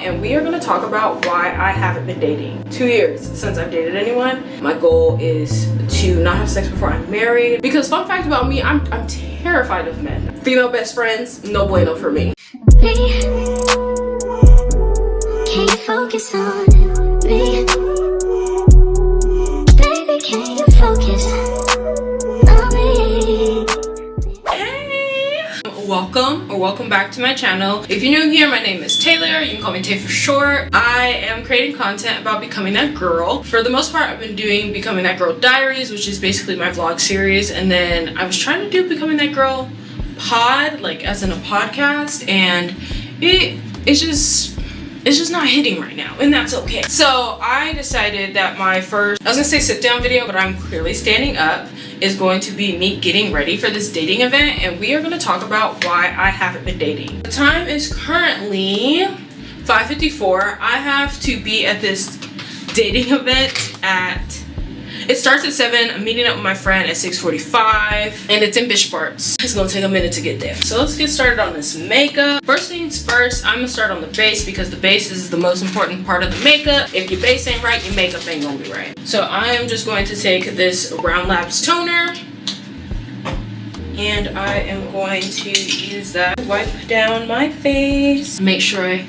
And we are going to talk about why I haven't been dating. 2 years since I've dated anyone. My goal is to not have sex before I'm married. Because fun fact about me, I'm terrified of men. Female best friends, no bueno for me. Can you focus on me? Baby, can you focus on me? Welcome back to my channel. If you're new here, my name is Taylor. You can call me Tay for short. I am creating content about becoming that girl. For the most part, I've been doing Becoming That Girl Diaries, which is basically my vlog series. And then I was trying to do Becoming That Girl pod, like as in a podcast, and it's just not hitting right now, and that's okay. So I decided that my first, I was gonna say sit down video, but I'm clearly standing up, is going to be me getting ready for this dating event, and we are gonna talk about why I haven't been dating. The time is currently 5:54. I have to be at this dating event it starts at 7. I'm meeting up with my friend at 6:45, and it's in Bishop Arts. It's gonna take a minute to get there. So let's get started on this makeup. First things first, I'm gonna start on the base because the base is the most important part of the makeup. If your base ain't right, your makeup ain't gonna be right. So I am just going to take this Brown Labs toner, and I am going to use that to wipe down my face. Make sure I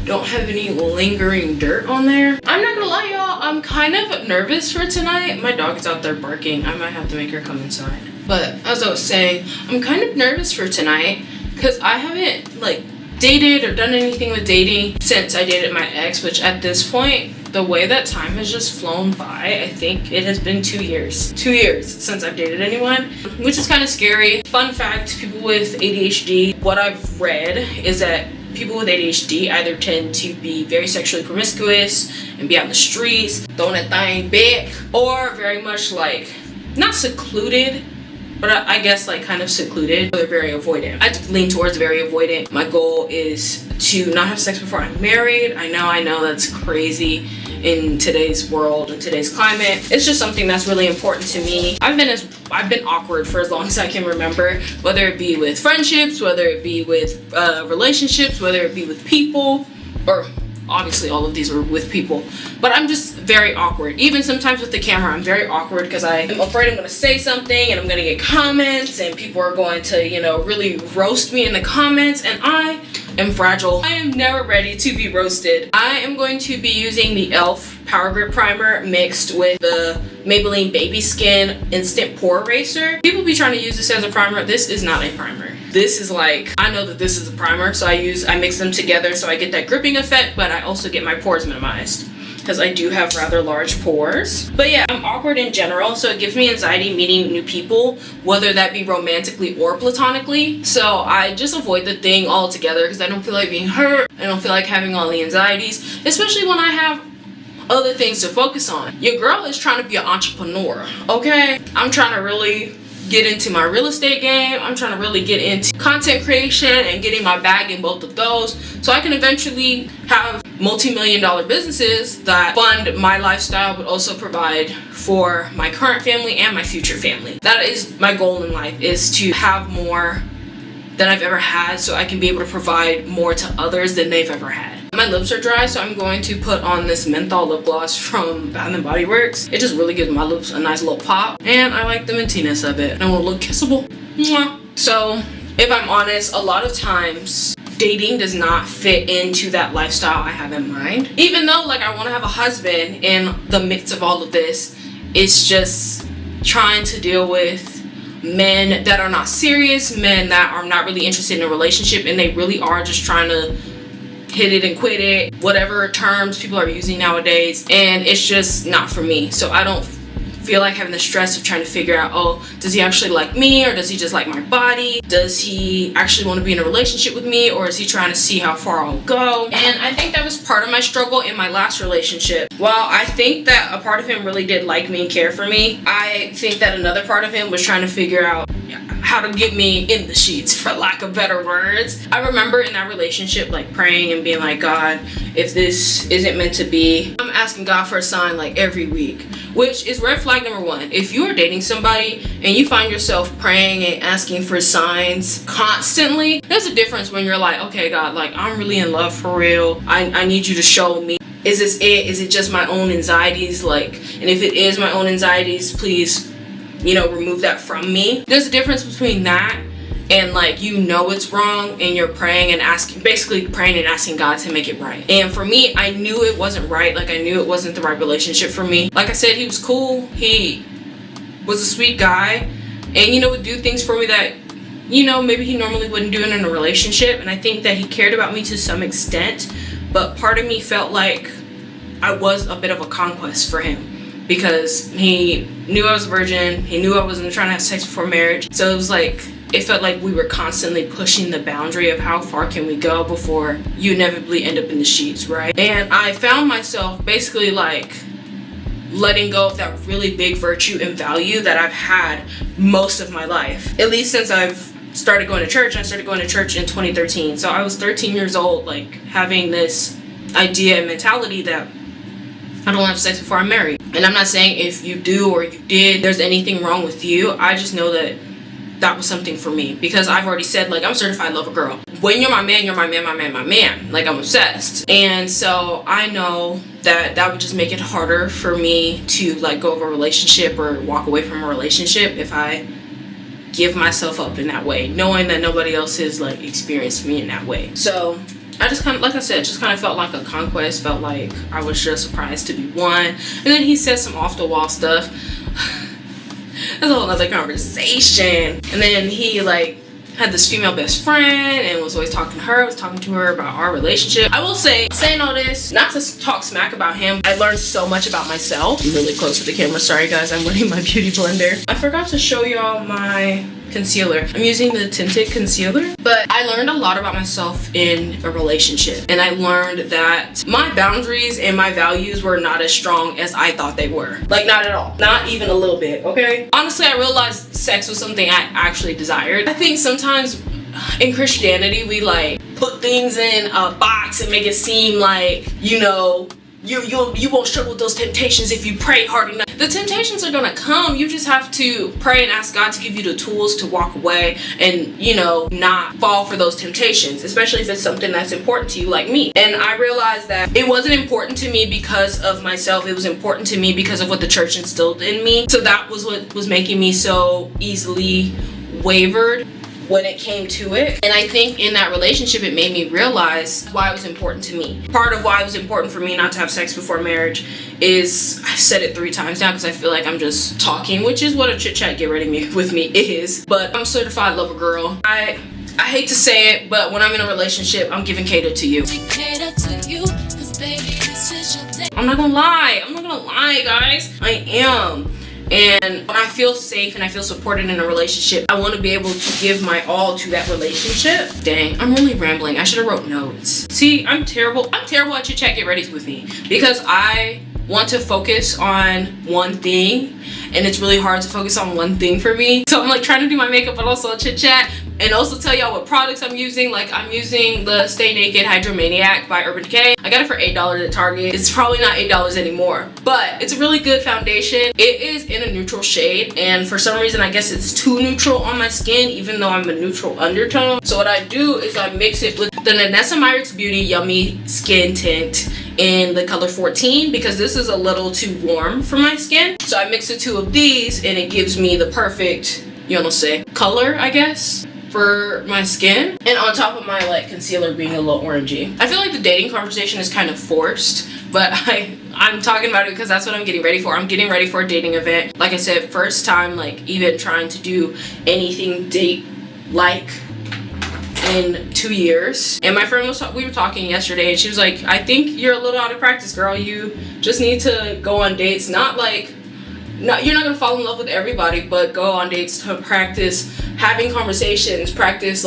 don't have any lingering dirt on there. I'm not gonna lie, y'all, I'm kind of nervous for tonight. My dog is out there barking. I might have to make her come inside. But as I was saying, I'm kind of nervous for tonight because I haven't like dated or done anything with dating since I dated my ex, which at this point, the way that time has just flown by, I think it has been 2 years. 2 years since I've dated anyone, which is kind of scary. Fun fact, people with ADHD, what I've read is that people with ADHD either tend to be very sexually promiscuous and be out in the streets, throwing that thing back, or very much like, not secluded, but I guess like kind of secluded. They're very avoidant. I lean towards very avoidant. My goal is to not have sex before I'm married. I know that's crazy in today's world and today's climate. It's just something that's really important to me. I've been awkward for as long as I can remember, whether it be with friendships, whether it be with relationships, whether it be with people, or obviously all of these are with people, but I'm just very awkward. Even sometimes with the camera, I'm very awkward because I'm afraid I'm gonna say something and I'm gonna get comments and people are going to, really roast me in the comments, and I am fragile. I am never ready to be roasted. I am going to be using the e.l.f. Power Grip Primer mixed with the Maybelline Baby Skin Instant Pore Eraser. People be trying to use this as a primer. This is not a primer. This is like, I know that this is a primer, so I mix them together so I get that gripping effect, but I also get my pores minimized because I do have rather large pores. But yeah, I'm awkward in general, so it gives me anxiety meeting new people, whether that be romantically or platonically. So I just avoid the thing altogether because I don't feel like being hurt. I don't feel like having all the anxieties, especially when I have other things to focus on. Your girl is trying to be an entrepreneur, okay? I'm trying to really get into my real estate game. I'm trying to really get into content creation and getting my bag in both of those so I can eventually have multi-million-dollar businesses that fund my lifestyle but also provide for my current family and my future family. That is my goal in life, is to have more than I've ever had so I can be able to provide more to others than they've ever had. My lips are dry, so I'm going to put on this menthol lip gloss from Bath & Body Works. It just really gives my lips a nice little pop, and I like the mintiness of it, and it will look kissable. Mwah. So if I'm honest, a lot of times dating does not fit into that lifestyle I have in mind. Even though like I want to have a husband, in the midst of all of this, it's just trying to deal with men that are not serious, men that are not really interested in a relationship, and they really are just trying to hit it and quit it, whatever terms people are using nowadays, and it's just not for me. So I don't feel like having the stress of trying to figure out, oh, does he actually like me, or does he just like my body? Does he actually want to be in a relationship with me, or is he trying to see how far I'll go? And I think that was part of my struggle in my last relationship. While I think that a part of him really did like me and care for me, I think that another part of him was trying to figure out how to get me in the sheets, for lack of better words. I remember in that relationship like praying and being like, God, if this isn't meant to be, I'm asking God for a sign like every week, which is red flag number one. If you are dating somebody and you find yourself praying and asking for signs constantly, there's a difference when you're like, okay, God, like I'm really in love for real. I need you to show me. Is this it? Is it just my own anxieties? Like, and if it is my own anxieties, please, remove that from me. There's a difference between that and like it's wrong and you're praying and asking God to make it right. And for me, I knew it wasn't right. Like I knew it wasn't the right relationship for me. Like I said, he was cool. He was a sweet guy and would do things for me that maybe he normally wouldn't do it in a relationship. And I think that he cared about me to some extent, but part of me felt like I was a bit of a conquest for him because he knew I was a virgin. He knew I wasn't trying to have sex before marriage. So it felt like we were constantly pushing the boundary of how far can we go before you inevitably end up in the sheets, right? And I found myself basically like letting go of that really big virtue and value that I've had most of my life, at least since I've started going to church. I started going to church in 2013. So I was 13 years old, like having this idea and mentality that I don't have sex before I'm married. And I'm not saying if you do or you did, there's anything wrong with you. I just know that was something for me because I've already said, like, I'm a certified lover girl. When you're my man, you're my man, my man, my man. Like, I'm obsessed. And so I know that would just make it harder for me to like go of a relationship or walk away from a relationship if I give myself up in that way, knowing that nobody else has like experienced me in that way. So I just kind of, like I said, just kind of felt like a conquest, felt like I was just surprised to be one. And then he said some off the wall stuff. That's a whole other conversation. And then he like had this female best friend and was always talking to her about our relationship. I will say, saying all this, not to talk smack about him, I learned so much about myself. I'm really close to the camera, sorry guys, I'm wearing my beauty blender. I forgot to show y'all my concealer. I'm using the tinted concealer, but I learned a lot about myself in a relationship, and I learned that my boundaries and my values were not as strong as I thought they were. Like, not at all, not even a little bit. Okay, honestly, I realized sex was something I actually desired. I think sometimes in Christianity we like put things in a box and make it seem like you won't struggle with those temptations if you pray hard enough. The temptations are gonna come. You just have to pray and ask God to give you the tools to walk away and, not fall for those temptations, especially if it's something that's important to you like me. And I realized that it wasn't important to me because of myself. It was important to me because of what the church instilled in me. So that was what was making me so easily wavered when it came to it. And I think in that relationship it made me realize why it was important to me. Part of why it was important for me not to have sex before marriage is, I've said it 3 times now because I feel like I'm just talking, which is what a chit chat get ready with me is, but I'm a certified lover girl. I hate to say it, but when I'm in a relationship, I'm giving cater to you. I'm not gonna lie guys, I am. And when I feel safe and I feel supported in a relationship, I want to be able to give my all to that relationship. Dang, I'm really rambling. I should have wrote notes. See, I'm terrible at chit chat get ready with me because I want to focus on one thing and it's really hard to focus on one thing for me. So I'm like trying to do my makeup but also chit chat and also tell y'all what products I'm using. Like, I'm using the Stay Naked Hydromaniac by Urban Decay. I got it for $8 at Target. It's probably not $8 anymore, but it's a really good foundation. It is in a neutral shade, and for some reason I guess it's too neutral on my skin even though I'm a neutral undertone. So what I do is I mix it with the Nanessa Myricks Beauty Yummy Skin Tint in the color 14 because this is a little too warm for my skin. So I mix the 2 of these and it gives me the perfect, color, I guess, for my skin, and on top of my like concealer being a little orangey. I feel like the dating conversation is kind of forced, but I'm talking about it because that's what I'm getting ready for. I'm getting ready for a dating event. Like I said, first time like even trying to do anything date like in 2 years. And my friend we were talking yesterday and she was like, I think you're a little out of practice, girl. You just need to go on dates, you're not gonna fall in love with everybody, but go on dates to practice having conversations, practice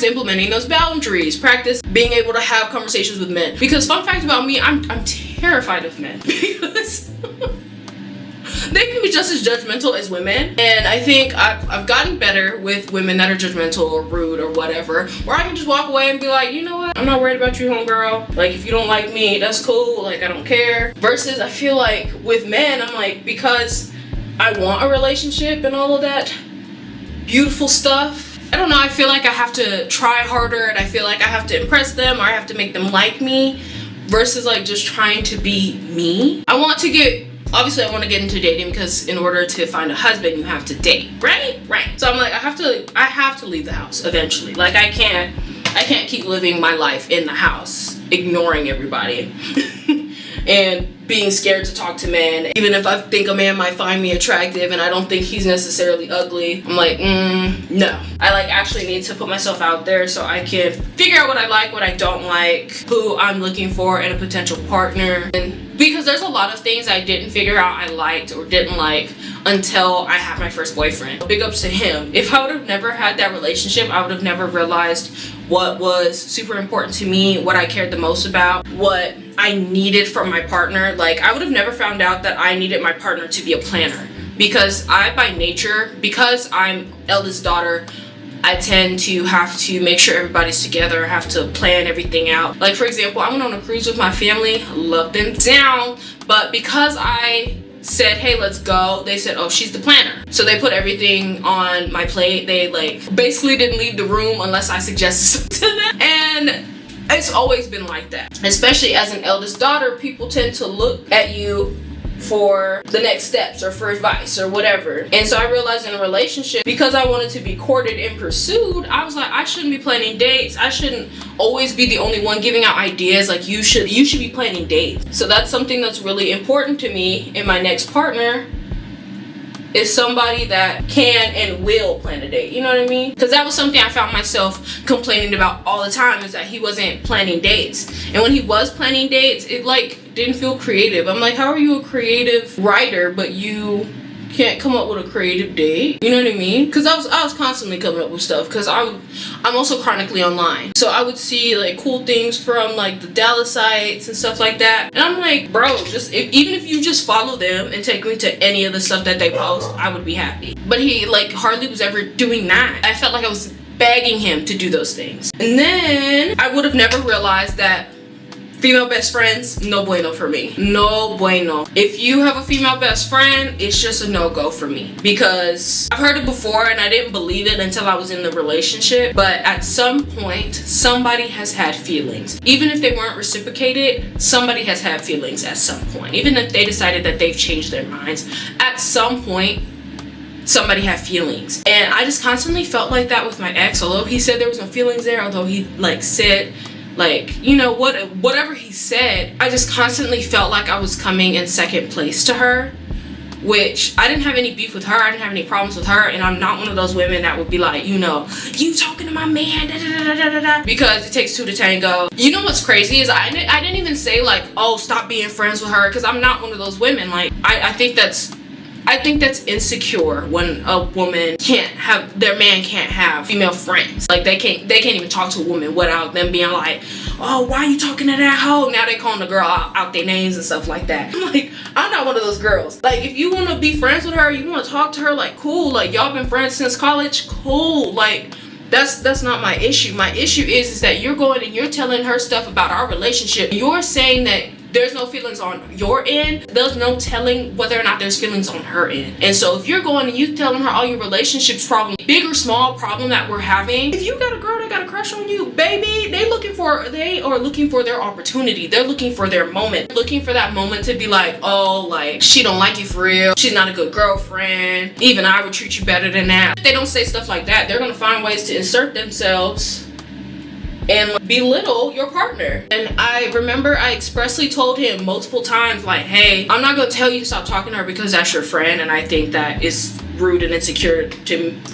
implementing those boundaries, practice being able to have conversations with men. Because fun fact about me, I'm terrified of men because they can be just as judgmental as women. And I think I've gotten better with women that are judgmental or rude or whatever, where I can just walk away and be like, you know what, I'm not worried about you, homegirl. Like, if you don't like me, that's cool. Like, I don't care. Versus I feel like with men, I'm like, because I want a relationship and all of that beautiful stuff, I don't know, I feel like I have to try harder, and I feel like I have to impress them, or I have to make them like me, versus like just trying to be me. Obviously I want to get into dating, because in order to find a husband, you have to date, right? So I'm like, I have to leave the house eventually. Like, I can't keep living my life in the house, ignoring everybody. And being scared to talk to men. Even if I think a man might find me attractive and I don't think he's necessarily ugly, I'm like, no. I like actually need to put myself out there so I can figure out what I like, what I don't like, who I'm looking for in a potential partner. And because there's a lot of things I didn't figure out I liked or didn't like until I had my first boyfriend. Big ups to him. If I would have never had that relationship, I would have never realized what was super important to me, what I cared the most about, what I needed from my partner. Like, I would have never found out that I needed my partner to be a planner, because by nature, because I'm eldest daughter, I tend to have to make sure everybody's together, have to plan everything out. Like, for example, I went on a cruise with my family, loved them down, but because I said, hey, let's go, they said, oh, she's the planner. So they put everything on my plate. They like basically didn't leave the room unless I suggested something to them. And it's always been like that. Especially as an eldest daughter, people tend to look at you for the next steps or for advice or whatever. And so I realized in a relationship, because I wanted to be courted and pursued, I was like, I shouldn't be planning dates. I shouldn't always be the only one giving out ideas. Like, you should be planning dates. So that's something that's really important to me in my next partner, is somebody that can and will plan a date. You know what I mean? Because that was something I found myself complaining about all the time, is that he wasn't planning dates. And when he was planning dates, it like didn't feel creative. I'm like, how are you a creative writer but you can't come up with a creative date? You know what I mean? Because I was constantly coming up with stuff, because I'm also chronically online, so I would see like cool things from like the Dallas sites and stuff like that, and I'm like, bro, even if you just follow them and take me to any of the stuff that they post, I would be happy. But he like hardly was ever doing that. I felt like I was begging him to do those things. And then I would have never realized that female best friends, no bueno for me. No bueno. If you have a female best friend, it's just a no-go for me, because I've heard it before and I didn't believe it until I was in the relationship. But at some point, somebody has had feelings. Even if they weren't reciprocated, somebody has had feelings at some point. Even if they decided that they've changed their minds, at some point, somebody had feelings. And I just constantly felt like that with my ex. Although he said there was no feelings there, although he like said, like, you know, whatever he said, I just constantly felt like I was coming in second place to her, which I didn't have any beef with her. I didn't have any problems with her. And I'm not one of those women that would be like, you know, you talking to my man, da, da, da, da, da, da, because it takes two to tango. You know what's crazy is I didn't even say like, oh, stop being friends with her, because I'm not one of those women. Like, I think that's insecure when a woman their man can't have female friends. Like, they can't even talk to a woman without them being like, oh, why are you talking to that hoe? Now they calling the girl out their names and stuff like that. I'm like, I'm not one of those girls. Like, if you want to be friends with her, you want to talk to her, like, cool. Like, y'all been friends since college, cool. Like, that's not my issue. My issue is that you're going and you're telling her stuff about our relationship. You're saying that there's no feelings on your end. There's no telling whether or not there's feelings on her end. And so if you're going and you telling her all your relationships problem, big or small problem that we're having, if you got a girl that got a crush on you, baby, they are looking for their opportunity. They're looking for their moment. Looking for that moment to be like, oh, like, she don't like you for real. She's not a good girlfriend. Even I would treat you better than that. If they don't say stuff like that, they're gonna find ways to insert themselves and belittle your partner. And I remember I expressly told him multiple times, like, hey, I'm not gonna tell you to stop talking to her because that's your friend, and I think that is rude and insecure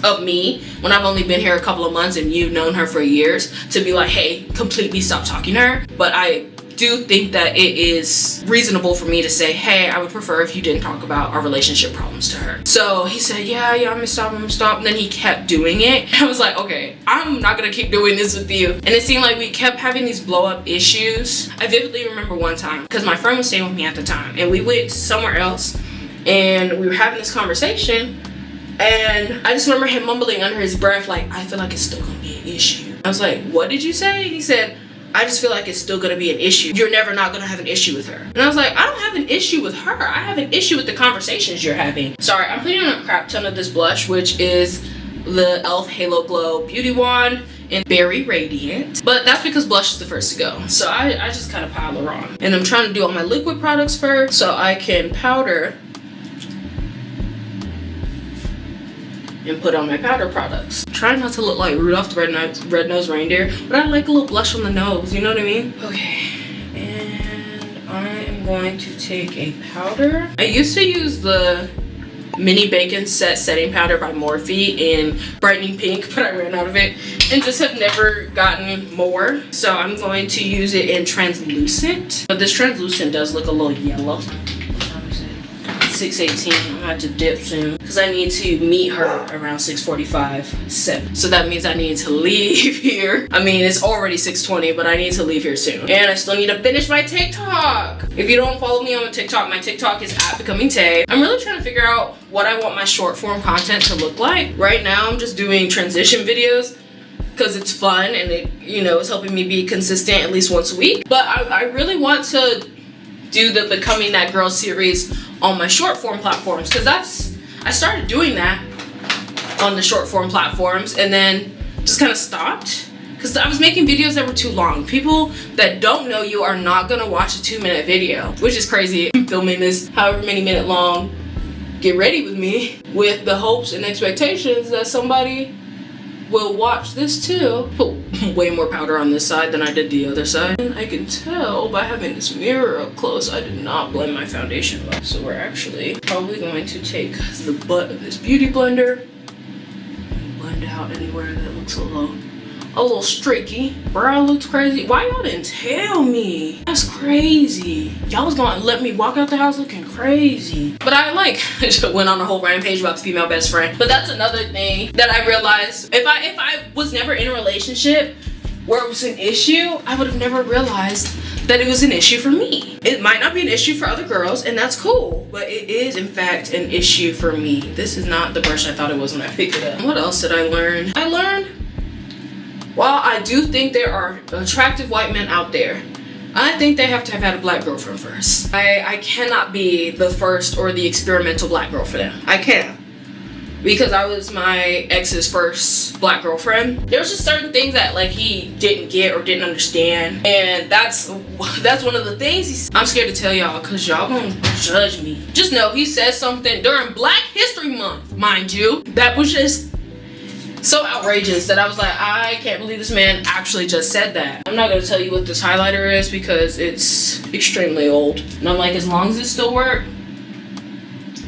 of me when I've only been here a couple of months and you've known her for years, to be like, hey, completely stop talking to her. But I do think that it is reasonable for me to say, hey, I would prefer if you didn't talk about our relationship problems to her. So he said, yeah, I'm gonna stop. And then he kept doing it. I was like, okay, I'm not gonna keep doing this with you. And it seemed like we kept having these blow up issues. I vividly remember one time, because my friend was staying with me at the time, and we went somewhere else, and we were having this conversation, and I just remember him mumbling under his breath like, I feel like it's still gonna be an issue. I was like, what did you say? And he said, I just feel like it's still gonna be an issue. You're never not gonna have an issue with her. And I was like, I don't have an issue with her. I have an issue with the conversations you're having. Sorry, I'm putting on a crap ton of this blush, which is the e.l.f. Halo Glow Beauty Wand in Berry Radiant. But that's because blush is the first to go. So I just kind of pile her on. And I'm trying to do all my liquid products first so I can powder and put on my powder products. Try not to look like Rudolph the Red-Nosed Reindeer, but I like a little blush on the nose, you know what I mean? Okay, and I am going to take a powder. I used to use the Mini Bacon Set Setting Powder by Morphe in Brightening Pink, but I ran out of it and just have never gotten more. So I'm going to use it in Translucent, but this Translucent does look a little yellow. 6:18. I'm gonna have to dip soon because I need to meet her around 6:45, 7. So that means I need to leave here. I mean, it's already 6:20, but I need to leave here soon. And I still need to finish my TikTok. If you don't follow me on my TikTok is at Becoming Tay. I'm really trying to figure out what I want my short form content to look like. Right now, I'm just doing transition videos because it's fun and it, you know, it's helping me be consistent at least once a week. But I really want to do the Becoming That Girl series on my short form platforms, because I started doing that on the short form platforms and then just kind of stopped because I was making videos that were too long. People that don't know you are not gonna watch a 2-minute video, which is crazy. I'm filming this however many minute long get ready with me with the hopes and expectations that somebody will watch this too. Put way more powder on this side than I did the other side. And I can tell by having this mirror up close, I did not blend my foundation well. So we're actually probably going to take the butt of this beauty blender and blend out anywhere that looks a little streaky. Brow looks crazy. Why y'all didn't tell me? That's crazy. Y'all was gonna let me walk out the house looking crazy. But I went on a whole rampage about the female best friend. But that's another thing that I realized. If I was never in a relationship where it was an issue, I would have never realized that it was an issue for me. It might not be an issue for other girls, and that's cool, but it is in fact an issue for me. This is not the brush I thought it was when I picked it up. What else did I learn? I learned, while I do think there are attractive white men out there, I think they have to have had a black girlfriend first. I cannot be the first or the experimental black girl for them. I can't. Because I was my ex's first black girlfriend. There was just certain things that like he didn't get or didn't understand. And that's one of the things I'm scared to tell y'all because y'all gonna judge me. Just know he said something during Black History Month, mind you, that was just so outrageous that I was like, I can't believe this man actually just said that. I'm not gonna tell you what this highlighter is because it's extremely old. And I'm like, as long as it still works,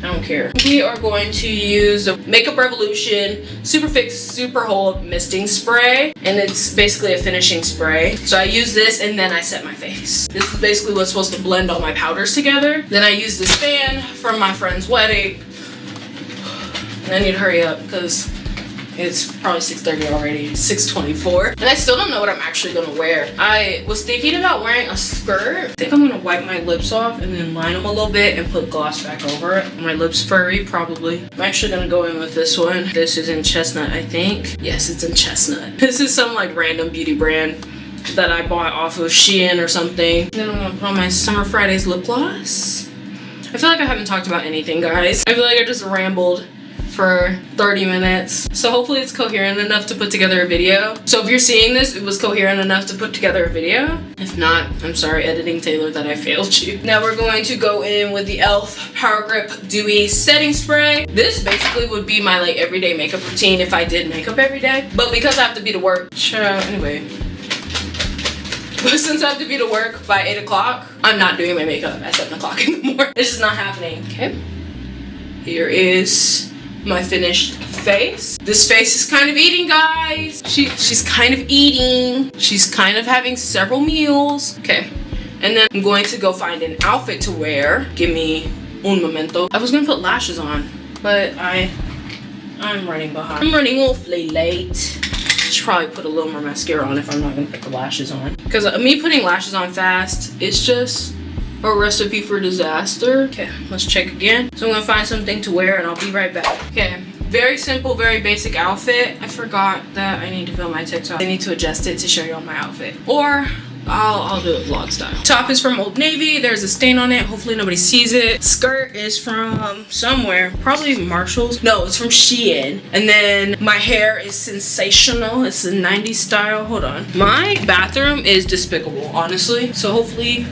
I don't care. We are going to use the Makeup Revolution Super Fix Super Hold Misting Spray. And it's basically a finishing spray. So I use this and then I set my face. This is basically what's supposed to blend all my powders together. Then I use this fan from my friend's wedding. And I need to hurry up because it's probably 6:30 already, 6:24. And I still don't know what I'm actually gonna wear. I was thinking about wearing a skirt. I think I'm gonna wipe my lips off and then line them a little bit and put gloss back over it. My lips furry, probably. I'm actually gonna go in with this one. This is in Chestnut, I think. Yes, it's in Chestnut. This is some like random beauty brand that I bought off of Shein or something. Then I'm gonna put on my Summer Fridays lip gloss. I feel like I haven't talked about anything, guys. I feel like I just rambled for 30 minutes. So hopefully it's coherent enough to put together a video. So if you're seeing this, it was coherent enough to put together a video. If not, I'm sorry, editing Taylor, that I failed you. Now we're going to go in with the e.l.f. Power Grip Dewy Setting Spray. This basically would be my like everyday makeup routine if I did makeup every day. But because I have to be to work, anyway. But since I have to be to work by 8 o'clock, I'm not doing my makeup at 7 o'clock in the morning. It's just not happening, okay? Here is my finished face. This face is kind of eating, guys. She's kind of eating. She's kind of having several meals. Okay, and then I'm going to go find an outfit to wear. Give me un momento. I was gonna put lashes on, but I'm running behind. I'm running awfully late. Should probably put a little more mascara on if I'm not gonna put the lashes on. Because me putting lashes on fast, it's just A recipe for disaster. Okay, let's check again. So I'm gonna find something to wear and I'll be right back. Okay, very simple, very basic outfit. I forgot that I need to film my TikTok. I need to adjust it to show you all my outfit. Or I'll do it vlog style. Top is from Old Navy. There's a stain on it. Hopefully nobody sees it. Skirt is from somewhere, probably Marshall's. No, it's from Shein. And then my hair is sensational. It's a 90s style. Hold on. My bathroom is despicable, honestly. So hopefully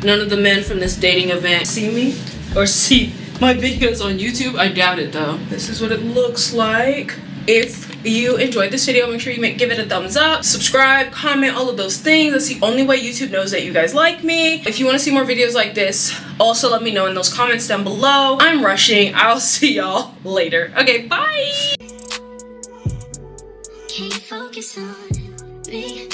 none of the men from this dating event see me or see my videos on YouTube. I doubt it though. This is what it looks like. If you enjoyed this video, make sure you give it a thumbs up, subscribe, comment, all of those things. That's the only way YouTube knows that you guys like me. If you want to see more videos like this, also let me know in those comments down below. I'm rushing. I'll see y'all later. Okay, bye. Can't focus on me.